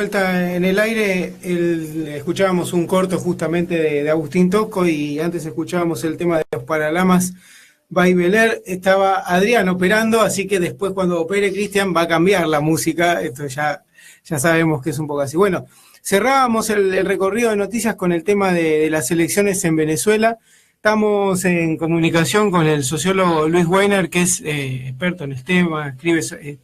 vuelta en el aire. Escuchábamos un corto justamente de Agustín Tosco y antes escuchábamos el tema de los Paralamas by Bel-Air. Estaba Adrián operando, así que después cuando opere Cristian va a cambiar la música. Esto ya sabemos que es un poco así. Bueno, cerrábamos el recorrido de noticias con el tema de las elecciones en Venezuela. Estamos en comunicación con el sociólogo Luis Weiner, que es experto en este tema, escribe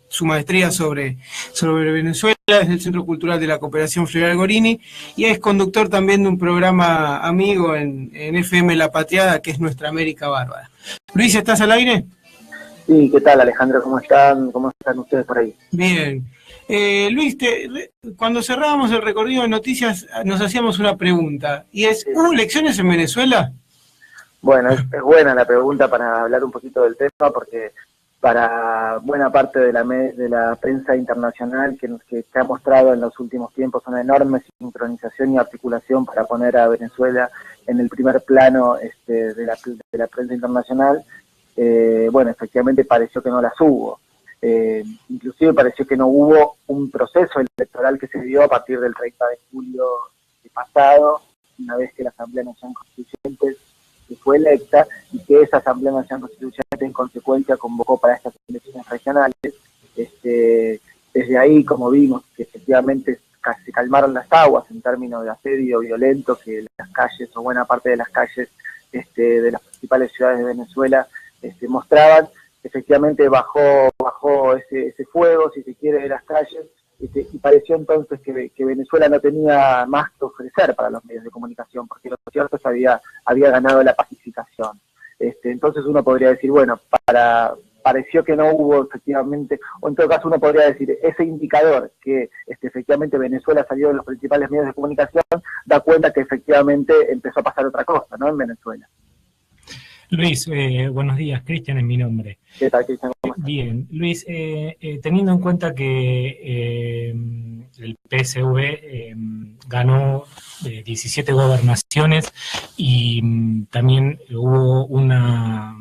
su maestría sobre Venezuela desde el Centro Cultural de la Cooperación Floreal Gorini, y es conductor también de un programa amigo en FM La Patriada, que es Nuestra América Bárbara. Luis, ¿estás al aire? Sí, ¿qué tal, Alejandro? ¿Cómo están? ¿Cómo están ustedes por ahí? Bien. Luis, cuando cerrábamos el recorrido de noticias nos hacíamos una pregunta, y es, ¿hubo elecciones en Venezuela? Bueno, es buena la pregunta para hablar un poquito del tema, porque para buena parte de la prensa internacional que ha mostrado en los últimos tiempos una enorme sincronización y articulación para poner a Venezuela en el primer plano de la prensa internacional, bueno, efectivamente pareció que no las hubo. Inclusive pareció que no hubo un proceso electoral que se dio a partir del 30 de julio pasado, una vez que la Asamblea Nacional Constituyente que fue electa y que esa Asamblea Nacional Constituyente en consecuencia convocó para estas elecciones regionales. Desde ahí, como vimos, que efectivamente se calmaron las aguas en términos de asedio violento que las calles o buena parte de las calles de las principales ciudades de Venezuela mostraban. Efectivamente bajó ese fuego, si se quiere, de las calles, y pareció entonces que Venezuela no tenía más que ofrecer para los medios de comunicación, porque lo cierto es que había ganado la pacificación. Entonces uno podría decir, bueno, pareció que no hubo efectivamente, o en todo caso uno podría decir, ese indicador que efectivamente Venezuela salió de los principales medios de comunicación, da cuenta que efectivamente empezó a pasar otra cosa, ¿no?, en Venezuela. Luis, buenos días, Cristian es mi nombre. ¿Qué tal, Cristian? Bien, Luis, teniendo en cuenta que el PSV ganó 17 gobernaciones y también hubo una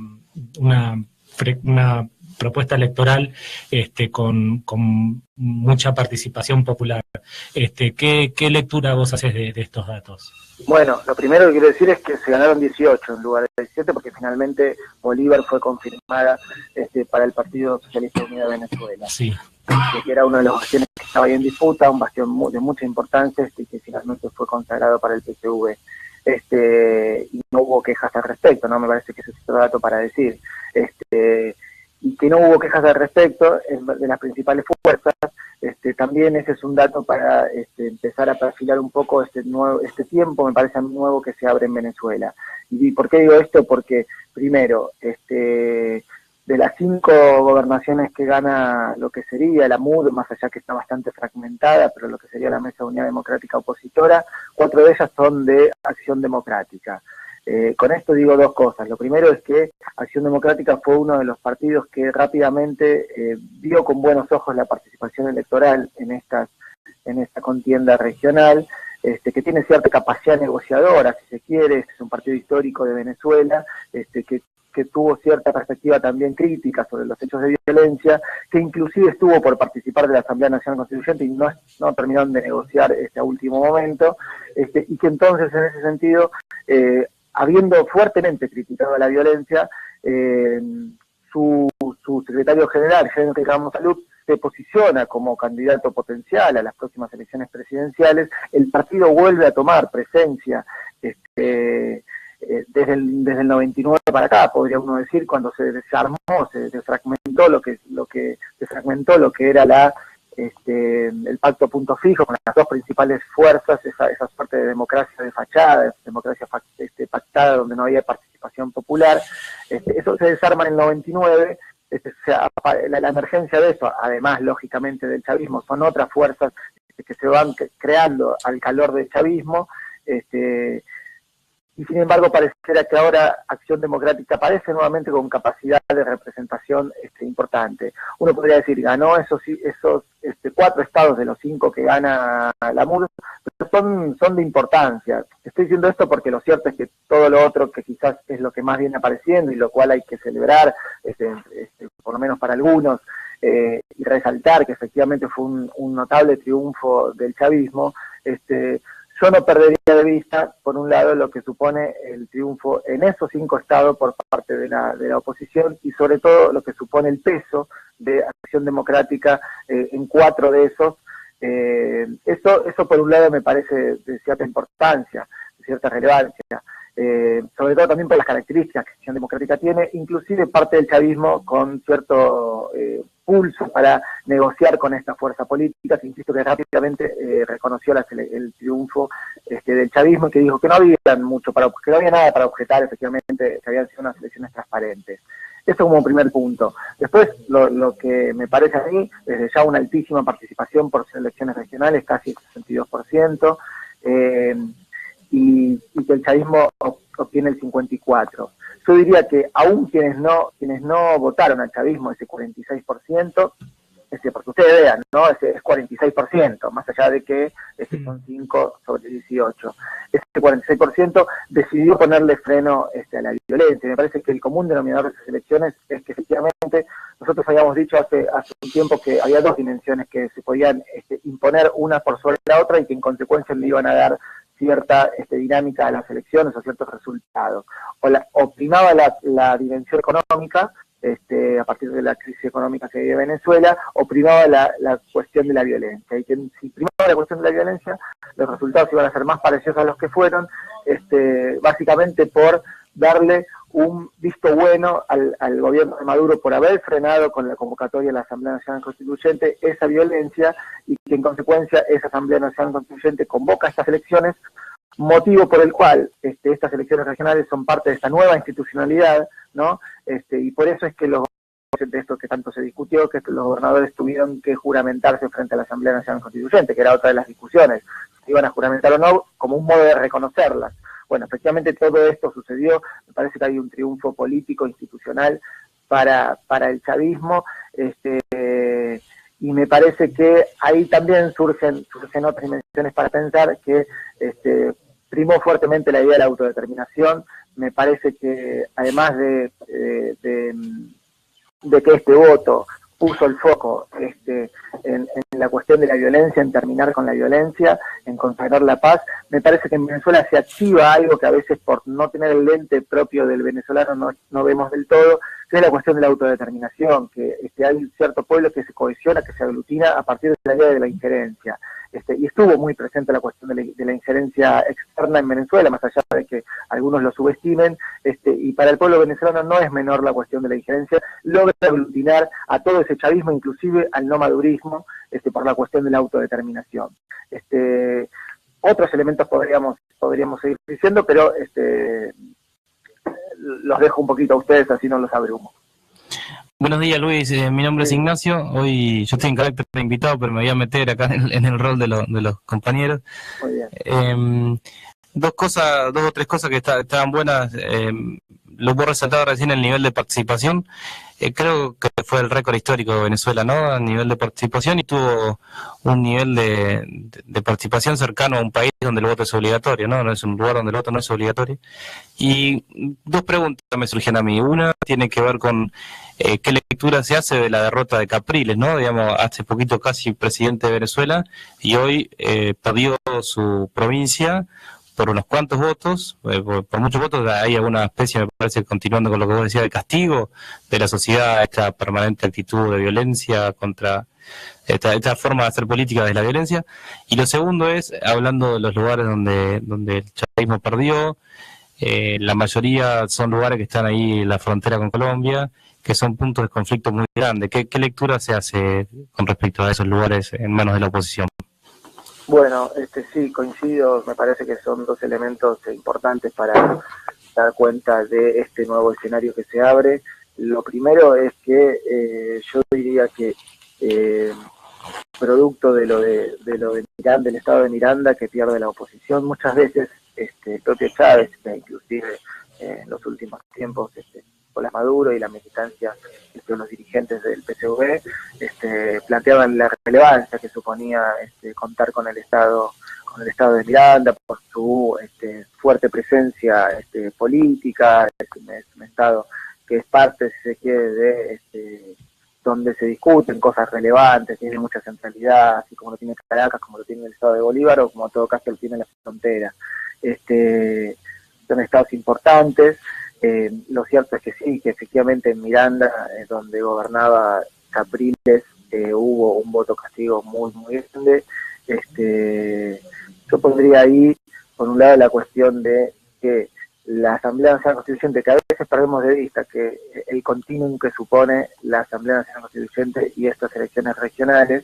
propuesta electoral con mucha participación popular, ¿qué lectura vos haces de estos datos? Bueno, lo primero que quiero decir es que se ganaron 18 en lugar de 17, porque finalmente Bolívar fue confirmada para el Partido Socialista Unido de Venezuela. Sí. Que era uno de los bastiones que estaba ahí en disputa, un bastión de mucha importancia, y que finalmente fue consagrado para el PSV. Y no hubo quejas al respecto, ¿no? Me parece que ese es otro dato para decir. Y que no hubo quejas al respecto de las principales fuerzas, también ese es un dato para empezar a perfilar un poco este tiempo, me parece a mí, nuevo que se abre en Venezuela. ¿Y por qué digo esto? Porque, primero, de las 5 gobernaciones que gana lo que sería la MUD, más allá que está bastante fragmentada, pero lo que sería la Mesa de Unidad Democrática Opositora, 4 de ellas son de Acción Democrática. Con esto digo dos cosas. Lo primero es que Acción Democrática fue uno de los partidos que rápidamente vio con buenos ojos la participación electoral en esta contienda regional, que tiene cierta capacidad negociadora, si se quiere. Es un partido histórico de Venezuela, que tuvo cierta perspectiva también crítica sobre los hechos de violencia, que inclusive estuvo por participar de la Asamblea Nacional Constituyente y no terminaron de negociar a último momento, y que entonces en ese sentido, habiendo fuertemente criticado la violencia, su secretario general, Henry Ramos Salud, se posiciona como candidato potencial a las próximas elecciones presidenciales. El partido vuelve a tomar presencia desde el 99 para acá, podría uno decir, cuando se desarmó, se desfragmentó lo que era el pacto a punto fijo, con las dos principales fuerzas, esa suerte de democracia de fachada, democracia pactada, donde no había participación popular. Eso se desarma en el 99, la emergencia de eso, además, lógicamente, del chavismo, son otras fuerzas que se van creando al calor del chavismo, y sin embargo pareciera que ahora Acción Democrática aparece nuevamente con capacidad de representación importante. Uno podría decir, ganó esos 4 estados de los 5 que gana la MUD, pero son de importancia. Estoy diciendo esto porque lo cierto es que todo lo otro, que quizás es lo que más viene apareciendo y lo cual hay que celebrar, por lo menos para algunos, y resaltar que efectivamente fue un notable triunfo del chavismo, yo no perdería de vista, por un lado, lo que supone el triunfo en esos 5 estados por parte de la oposición y sobre todo lo que supone el peso de Acción Democrática en 4 de esos. Eso por un lado me parece de cierta importancia, de cierta relevancia, sobre todo también por las características que Acción Democrática tiene, inclusive parte del chavismo con cierto pulso para negociar con esta fuerza política, que insisto que rápidamente reconoció el triunfo del chavismo y que dijo que no había que no había nada para objetar, efectivamente, que habían sido unas elecciones transparentes. Eso como primer punto. Después, lo que me parece a mí, desde ya una altísima participación por elecciones regionales, casi el 62%, y que el chavismo obtiene el 54%. Yo diría que aún quienes no votaron al chavismo, ese 46%, porque ustedes vean, ¿no? Ese es 46%, más allá de que son 5 sobre 18. Ese 46% decidió ponerle freno a la violencia. Me parece que el común denominador de esas elecciones es que efectivamente nosotros habíamos dicho hace un tiempo que había 2 dimensiones que se podían imponer una por sobre la otra y que en consecuencia le iban a dar cierta dinámica a las elecciones o ciertos resultados. O primaba la dimensión económica, a partir de la crisis económica que vive Venezuela, o primaba la cuestión de la violencia. Y que si primaba la cuestión de la violencia, los resultados iban a ser más parecidos a los que fueron, básicamente por darle un visto bueno al gobierno de Maduro por haber frenado con la convocatoria de la Asamblea Nacional Constituyente esa violencia y que en consecuencia esa Asamblea Nacional Constituyente convoca estas elecciones, motivo por el cual estas elecciones regionales son parte de esta nueva institucionalidad, ¿no? Y por eso es que de esto que tanto se discutió, que los gobernadores tuvieron que juramentarse frente a la Asamblea Nacional Constituyente, que era otra de las discusiones, si iban a juramentar o no, como un modo de reconocerlas. Bueno, efectivamente todo esto sucedió, me parece que hay un triunfo político, institucional para el chavismo, y me parece que ahí también surgen otras dimensiones para pensar que primó fuertemente la idea de la autodeterminación. Me parece que además de que este voto puso el foco en la cuestión de la violencia, en terminar con la violencia, en consagrar la paz, me parece que en Venezuela se activa algo que a veces por no tener el lente propio del venezolano no vemos del todo, que es la cuestión de la autodeterminación, que hay cierto pueblo que se cohesiona, que se aglutina a partir de la idea de la injerencia. Y estuvo muy presente la cuestión de la injerencia externa en Venezuela, más allá de que algunos lo subestimen, y para el pueblo venezolano no es menor la cuestión de la injerencia, logra aglutinar a todo ese chavismo, inclusive al no madurismo, por la cuestión de la autodeterminación. Otros elementos podríamos seguir diciendo, pero los dejo un poquito a ustedes, así no los abrumo. Buenos días, Luis. Mi nombre es Ignacio. Hoy yo estoy en carácter de invitado, pero me voy a meter acá en el rol de los compañeros. Muy bien. Dos o tres cosas que estaban buenas. Lo vos resaltado recién el nivel de participación. Creo que fue el récord histórico de Venezuela, ¿no? A nivel de participación, y tuvo un nivel de participación cercano a un país donde el voto es obligatorio, ¿no? No es un lugar donde el voto no es obligatorio. Y 2 preguntas me surgen a mí. Una tiene que ver con qué lectura se hace de la derrota de Capriles, ¿no? Digamos, hace poquito casi presidente de Venezuela y hoy perdió su provincia por unos cuantos votos, por muchos votos. Hay alguna especie, me parece, continuando con lo que vos decías, de castigo de la sociedad, esta permanente actitud de violencia contra esta forma de hacer política de la violencia. Y lo segundo es, hablando de los lugares donde el chavismo perdió, la mayoría son lugares que están ahí en la frontera con Colombia, que son puntos de conflicto muy grandes. ¿Qué lectura se hace con respecto a esos lugares en manos de la oposición? Bueno, sí, coincido, me parece que son 2 elementos importantes para dar cuenta de este nuevo escenario que se abre. Lo primero es que yo diría que producto de lo de Miranda, del estado de Miranda que pierde la oposición, muchas veces el propio Chávez, inclusive en los últimos tiempos, Nicolás Maduro y la militancia de los dirigentes del PSUV planteaban la relevancia que suponía contar con el estado de Miranda por su fuerte presencia política, un estado que es parte, si se quiere, de donde se discuten cosas relevantes, tiene mucha centralidad, así como lo tiene Caracas, como lo tiene el estado de Bolívar, o como en todo caso lo tiene la frontera. Son estados importantes. Lo cierto es que sí, que efectivamente en Miranda, donde gobernaba Capriles, hubo un voto castigo muy, muy grande. Yo pondría ahí, por un lado, la cuestión de que la Asamblea Nacional Constituyente, que a veces perdemos de vista que el continuum que supone la Asamblea Nacional Constituyente y estas elecciones regionales,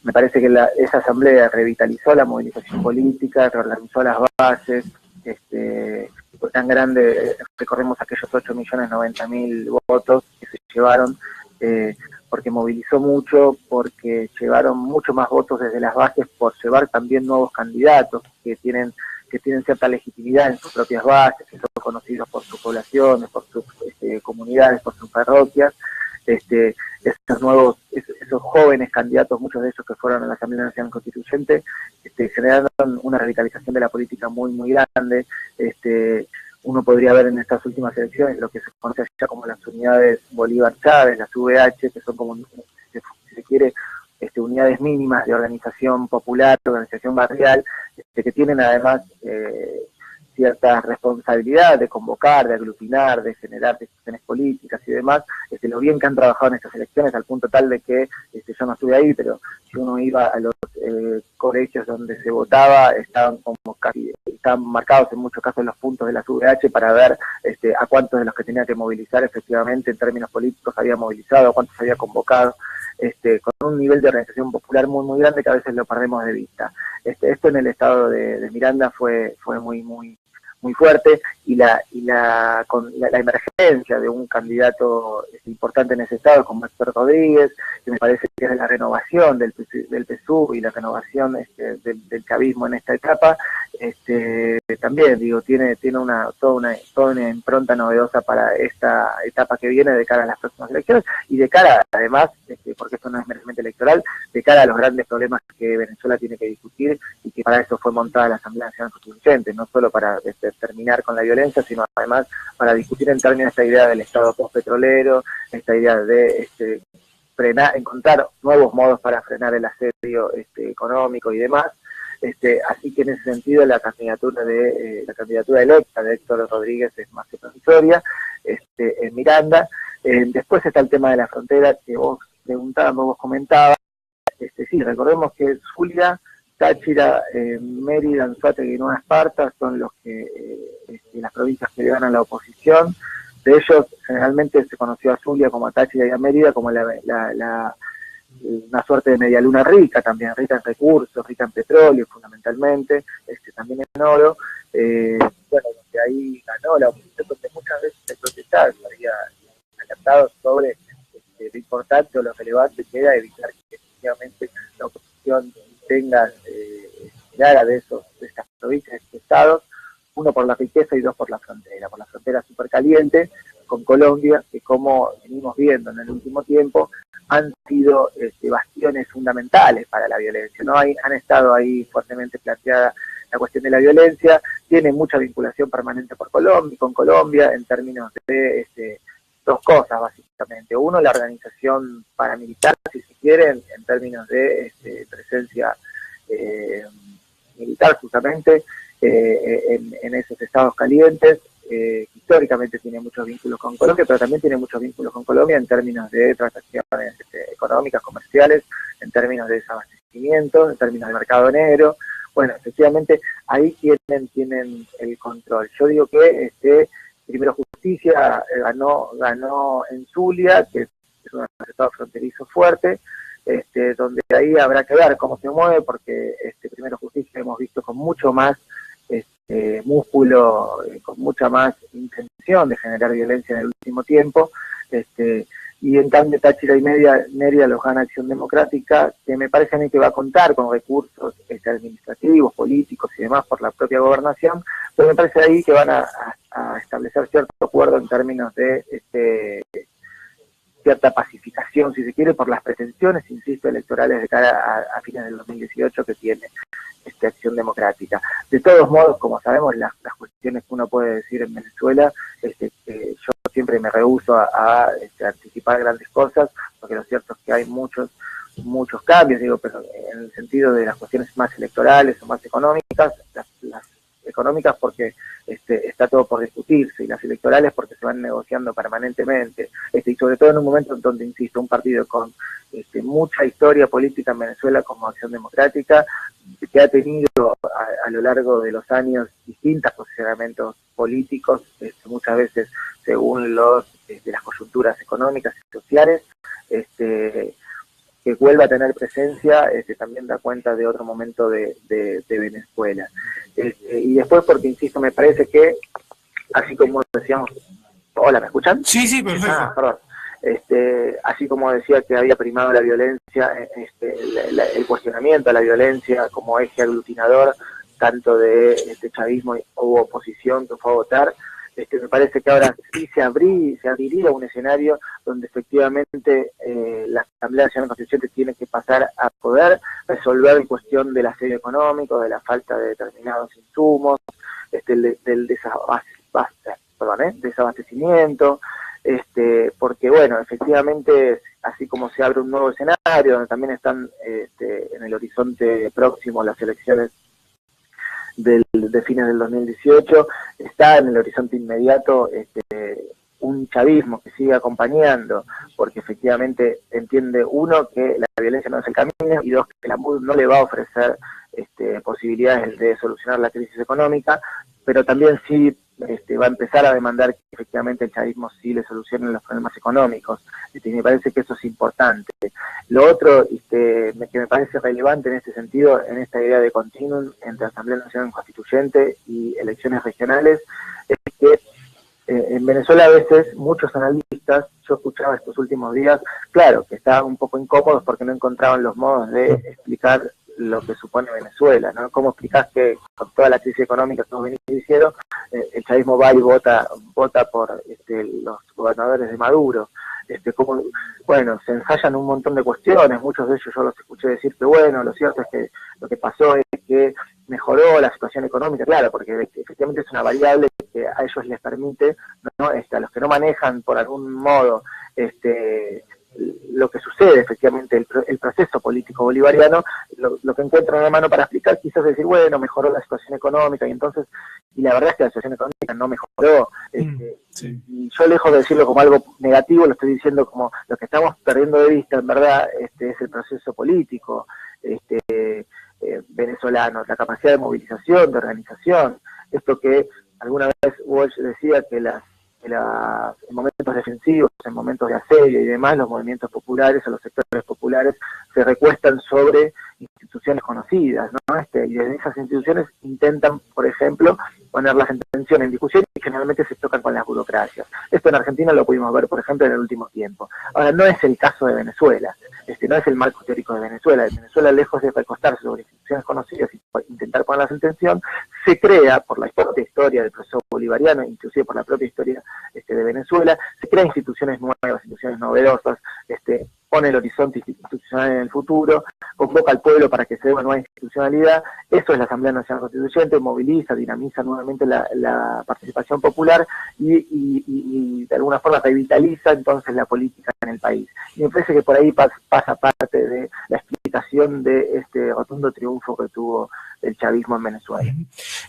me parece que esa Asamblea revitalizó la movilización política, reorganizó las bases, fue tan grande, recorremos aquellos 8.090.000 votos que se llevaron, porque movilizó mucho, porque llevaron mucho más votos desde las bases, por llevar también nuevos candidatos que tienen cierta legitimidad en sus propias bases, que son conocidos por sus poblaciones, por sus comunidades, por sus parroquias. Esos jóvenes candidatos, muchos de ellos que fueron a la Asamblea Nacional Constituyente, generaron una radicalización de la política muy, muy grande. Uno podría ver en estas últimas elecciones lo que se conoce ya como las unidades Bolívar-Chávez, las VH, que son como, si se quiere, unidades mínimas de organización popular, de organización barrial, que tienen además cierta responsabilidad de convocar, de aglutinar, de generar decisiones políticas y demás, lo bien que han trabajado en estas elecciones, al punto tal de que yo no estuve ahí, pero si uno iba a los colegios donde se votaba, estaban marcados en muchos casos los puntos de las VH para ver a cuántos de los que tenía que movilizar efectivamente en términos políticos había movilizado, a cuántos había convocado, con un nivel de organización popular muy, muy grande que a veces lo perdemos de vista. Esto en el estado de Miranda fue muy, muy, muy fuerte, con la emergencia de un candidato importante en ese estado como Héctor Rodríguez, que me parece que es de la renovación del PSUV y la renovación del chavismo en esta etapa, también digo, tiene toda una impronta novedosa para esta etapa que viene de cara a las próximas elecciones y de cara, además, porque esto no es meramente electoral, de cara a los grandes problemas que Venezuela tiene que discutir y que para eso fue montada la Asamblea Nacional Constituyente, no solo para terminar con la violencia, sino además para discutir en términos de esta idea del Estado postpetrolero, esta idea de encontrar nuevos modos para frenar el asedio económico y demás. Así que en ese sentido la candidatura electa de Héctor Rodríguez es más que promisoria en Miranda. Después está el tema de la frontera que vos comentabas. Sí, recordemos que Zulia, Táchira, Mérida, Anzoátegui y Nueva Esparta son los que las provincias que le ganan la oposición. De ellos, generalmente se conoció a Zulia como a Táchira y a Mérida como una suerte de media luna rica, también rica en recursos, rica en petróleo fundamentalmente, también en oro. Donde ahí ganó la oposición, donde muchas veces el protestado había alertado sobre lo importante o lo relevante que era evitar que efectivamente la oposición tenga clara de estas provincias, de estos estados, uno por la riqueza y dos por la frontera súper caliente con Colombia, que como venimos viendo en el último tiempo, han sido bastiones fundamentales para la violencia, ¿no? Han estado ahí fuertemente planteada la cuestión de la violencia, tiene mucha vinculación permanente con Colombia en términos de dos cosas básicamente. Uno, la organización paramilitar, si se quiere, en términos de presencia militar justamente en esos estados calientes. Históricamente tiene muchos vínculos con Colombia, pero también tiene muchos vínculos con Colombia en términos de transacciones económicas, comerciales, en términos de desabastecimiento, en términos de mercado negro. Bueno, efectivamente ahí tienen el control. Yo digo que primero Justicia ganó en Zulia, que es un estado fronterizo fuerte, donde ahí habrá que ver cómo se mueve, porque primero Justicia hemos visto con mucho más músculo, con mucha más intención de generar violencia en el último tiempo, y en cambio Táchira y Mérida los gana Acción Democrática, que me parece a mí que va a contar con recursos administrativos, políticos y demás por la propia gobernación, pero me parece ahí que van a establecer cierto acuerdo en términos de cierta pacificación, si se quiere, por las pretensiones, insisto, electorales de cara a fines del 2018 que tiene Acción Democrática. De todos modos, como sabemos, las cuestiones que uno puede decir en Venezuela, yo siempre me rehúso a anticipar anticipar grandes cosas, porque lo cierto es que hay muchos cambios, digo, pero en el sentido de las cuestiones más electorales o más económicas, las económicas porque está todo por discutirse, y las electorales porque se van negociando permanentemente, y sobre todo en un momento en donde, insisto, un partido con mucha historia política en Venezuela como Acción Democrática, que ha tenido a lo largo de los años distintos posicionamientos políticos, muchas veces según las coyunturas económicas y sociales, que vuelva a tener presencia, también da cuenta de otro momento de Venezuela. Y después porque, insisto, me parece que, así como decíamos, hola, ¿me escuchan? Sí, sí, perfecto. Perdón. Así como decía que había primado la violencia, el cuestionamiento a la violencia como eje aglutinador, tanto de chavismo u oposición que fue a votar, me parece que ahora sí se abriría un escenario donde efectivamente la Asamblea Nacional Constituyente tiene que pasar a poder resolver la cuestión del asedio económico, de la falta de determinados insumos, del desabastecimiento, porque bueno, efectivamente, así como se abre un nuevo escenario, donde también están en el horizonte próximo las elecciones de fines del 2018, está en el horizonte inmediato un chavismo que sigue acompañando, porque efectivamente entiende, uno, que la violencia no es el camino, y dos, que la MUD no le va a ofrecer posibilidades de solucionar la crisis económica, pero también sí va a empezar a demandar que efectivamente el chavismo sí le solucione los problemas económicos, y me parece que eso es importante. Lo otro que me parece relevante en este sentido, en esta idea de continuum entre Asamblea Nacional Constituyente y elecciones regionales, es que en Venezuela a veces muchos analistas, yo escuchaba estos últimos días, claro, que estaban un poco incómodos porque no encontraban los modos de explicar lo que supone Venezuela, ¿no? ¿Cómo explicás que con toda la crisis económica que hemos venido diciendo, el chavismo va y vota por los gobernadores de Maduro? Bueno, se ensayan un montón de cuestiones, muchos de ellos yo los escuché decir que bueno, lo cierto es que lo que pasó es que mejoró la situación económica, claro, porque efectivamente es una variable que a ellos les permite, ¿no? A los que no manejan por algún modo lo que sucede efectivamente, el proceso político bolivariano, lo que encuentran a la mano para explicar quizás es decir, bueno, mejoró la situación económica, y la verdad es que la situación económica no mejoró, sí. y yo, lejos de decirlo como algo negativo, lo estoy diciendo como lo que estamos perdiendo de vista, en verdad, es el proceso político venezolano, la capacidad de movilización, de organización, esto que alguna vez Walsh decía que en momentos defensivos, en momentos de asedio y demás, los movimientos populares o los sectores populares se recuestan sobre instituciones conocidas, ¿no? Y desde esas instituciones intentan, por ejemplo, ponerlas en tensión, en discusión, y generalmente se tocan con las burocracias. Esto en Argentina lo pudimos ver, por ejemplo, en el último tiempo. Ahora, no es el caso de Venezuela, no es el marco teórico de Venezuela. Venezuela, lejos de recostarse sobre instituciones conocidas y intentar ponerlas en tensión, se crea, por la propia historia del proceso bolivariano, inclusive por la propia historia de Venezuela, se crean instituciones nuevas, instituciones novedosas, pone el horizonte institucional en el futuro, convoca al pueblo para que se dé una nueva institucionalidad. Eso es la Asamblea Nacional Constituyente, moviliza, dinamiza nuevamente la participación popular y de alguna forma revitaliza entonces la política en el país. Y me parece que por ahí pasa parte de la explicación de este rotundo triunfo que tuvo el chavismo en Venezuela.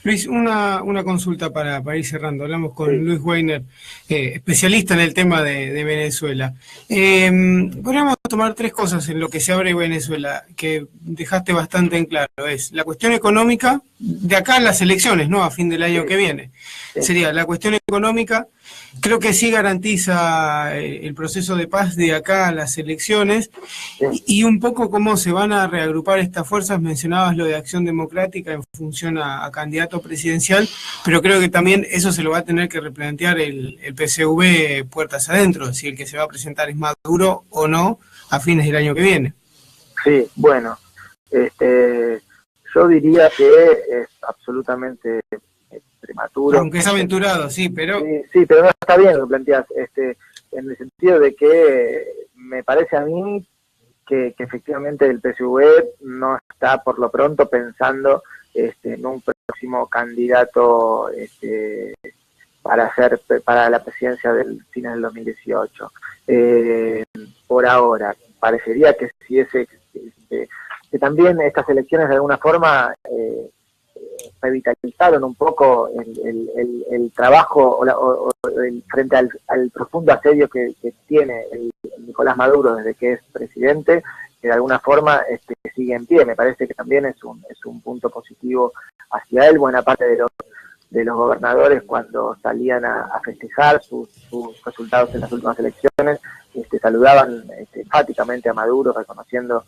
Luis, una consulta para ir cerrando. Hablamos con Luis Weiner, especialista en el tema de Venezuela. Podríamos tomar tres cosas en lo que se abre Venezuela, que dejaste bastante en claro. Es la cuestión económica, de acá a las elecciones, ¿no? A fin del año que viene. Sería la cuestión económica, creo que sí garantiza el proceso de paz de acá a las elecciones, y un poco cómo se van a reagrupar estas fuerzas. Mencionabas lo de Acción Democrática en función a candidato presidencial, pero creo que también eso se lo va a tener que replantear el PSV puertas adentro, si el que se va a presentar es Maduro o no a fines del año que viene. Sí, bueno, yo diría que es absolutamente prematuro. Aunque es aventurado, sí, pero... Sí, pero no está bien lo que planteas, en el sentido de que me parece a mí que efectivamente el PSV no está por lo pronto pensando en un próximo candidato para la presidencia del fines del 2018. Por ahora, parecería que si que también estas elecciones de alguna forma revitalizaron un poco el trabajo frente al profundo asedio que tiene el Nicolás Maduro desde que es presidente, que de alguna forma sigue en pie. Me parece que también es un punto positivo hacia él. Buena parte de los gobernadores, cuando salían a festejar sus resultados en las últimas elecciones, saludaban enfáticamente a Maduro, reconociendo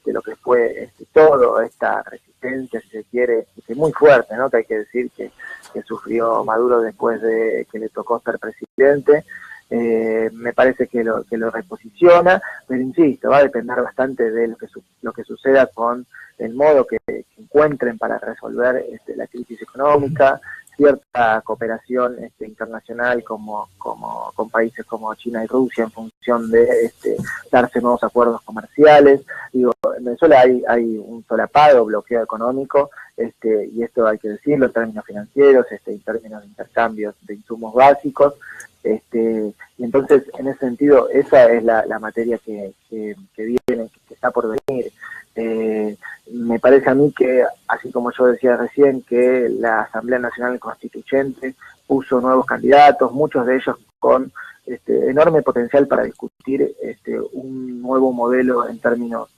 lo que fue toda esta resistencia, si se quiere, muy fuerte, ¿no? Que hay que decir que sufrió Maduro después de que le tocó ser presidente. Me parece que lo reposiciona, pero insisto, va a depender bastante de lo que suceda con el modo que encuentren para resolver la crisis económica, cierta cooperación internacional con países como China y Rusia en función de darse nuevos acuerdos comerciales. Digo, en Venezuela hay un solapado, bloqueo económico, y esto hay que decirlo en términos financieros, en términos de intercambios de insumos básicos, y entonces en ese sentido esa es la materia que viene, que está por venir. Me parece a mí que, así como yo decía recién, que la Asamblea Nacional Constituyente puso nuevos candidatos, muchos de ellos con enorme potencial para discutir un nuevo modelo en términos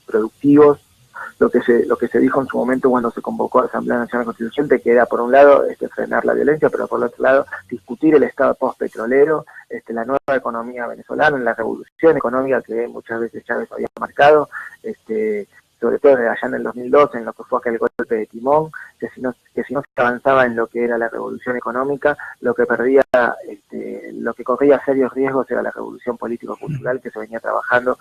productivos. Lo que se dijo en su momento cuando se convocó a la Asamblea Nacional Constituyente, que era por un lado frenar la violencia, pero por el otro lado discutir el estado postpetrolero, la nueva economía venezolana, la revolución económica que muchas veces Chávez había marcado, sobre todo allá en el 2012, en lo que fue aquel golpe de timón, que si no se avanzaba en lo que era la revolución económica, lo que corría serios riesgos era la revolución político-cultural que se venía trabajando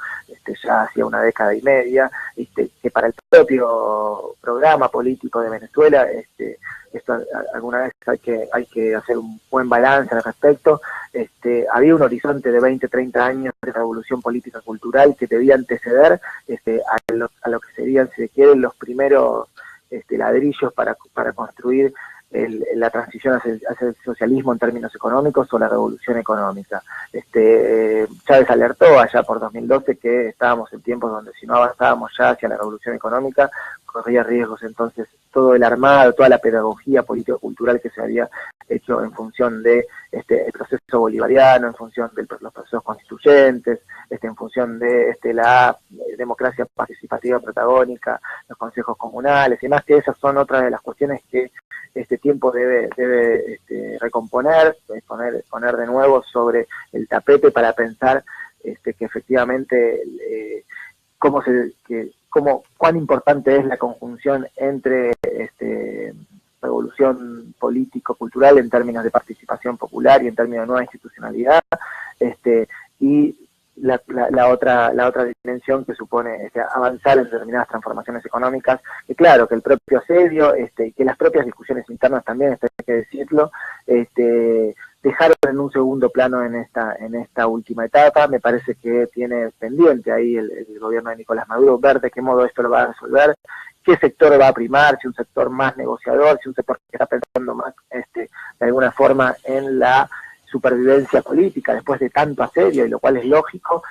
ya hacía una década y media, que para el propio programa político de Venezuela, esto alguna vez hay que hacer un buen balance al respecto. Había un horizonte de 20, 30 años de revolución política cultural que debía anteceder a lo que serían, si se quieren, los primeros ladrillos para construir la transición hacia el socialismo en términos económicos o la revolución económica. Chávez alertó allá por 2012 que estábamos en tiempos donde si no avanzábamos ya hacia la revolución económica, corría riesgos. Entonces todo el armado, toda la pedagogía político-cultural que se había hecho en función de el proceso bolivariano, en función de los procesos constituyentes, en función de la democracia participativa protagónica, los consejos comunales, y más que esas son otras de las cuestiones que este tiempo debe recomponer, poner de nuevo sobre el tapete para pensar que efectivamente cuán importante es la conjunción entre revolución político-cultural en términos de participación popular y en términos de nueva institucionalidad, y la otra dimensión que supone avanzar en determinadas transformaciones económicas, que claro, que el propio asedio, que las propias discusiones internas también, esto hay que decirlo, dejaron en un segundo plano en esta última etapa. Me parece que tiene pendiente ahí el gobierno de Nicolás Maduro ver de qué modo esto lo va a resolver, qué sector va a primar, si un sector más negociador, si un sector que está pensando más de alguna forma en la supervivencia política después de tanto asedio, y lo cual es lógico,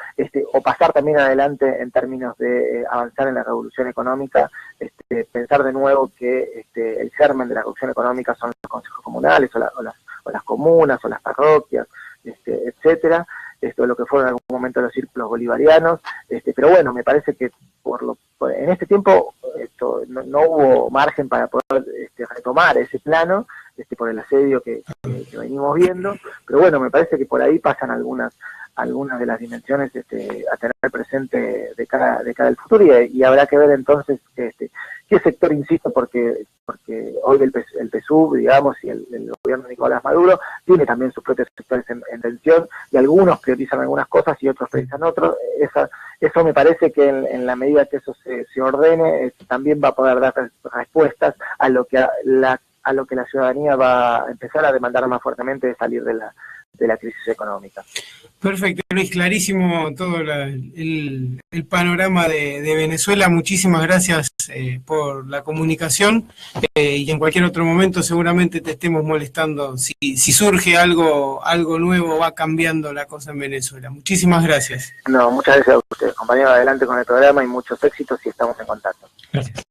o pasar también adelante en términos de avanzar en la revolución económica, pensar de nuevo que el germen de la revolución económica son los consejos comunales o las comunas o las parroquias, etcétera. Esto es lo que fueron en algún momento los círculos bolivarianos, pero bueno, me parece que en este tiempo no hubo margen para poder retomar ese plano, por el asedio que venimos viendo, pero bueno, me parece que por ahí pasan algunas de las dimensiones a tener presente de cara al futuro, y habrá que ver entonces qué sector, insisto, porque hoy el PSUV, digamos, y el gobierno de Nicolás Maduro tiene también sus propios sectores en tensión, y algunos priorizan algunas cosas y otros priorizan otros. Eso me parece que en la medida que eso se ordene, también va a poder dar respuestas a lo que la ciudadanía va a empezar a demandar más fuertemente de salir de la crisis económica. Perfecto, Luis, clarísimo todo el panorama de Venezuela. Muchísimas gracias por la comunicación y en cualquier otro momento seguramente te estemos molestando si surge algo nuevo, va cambiando la cosa en Venezuela. Muchísimas gracias. No, muchas gracias a ustedes, compañeros, adelante con el programa y muchos éxitos y estamos en contacto. Gracias.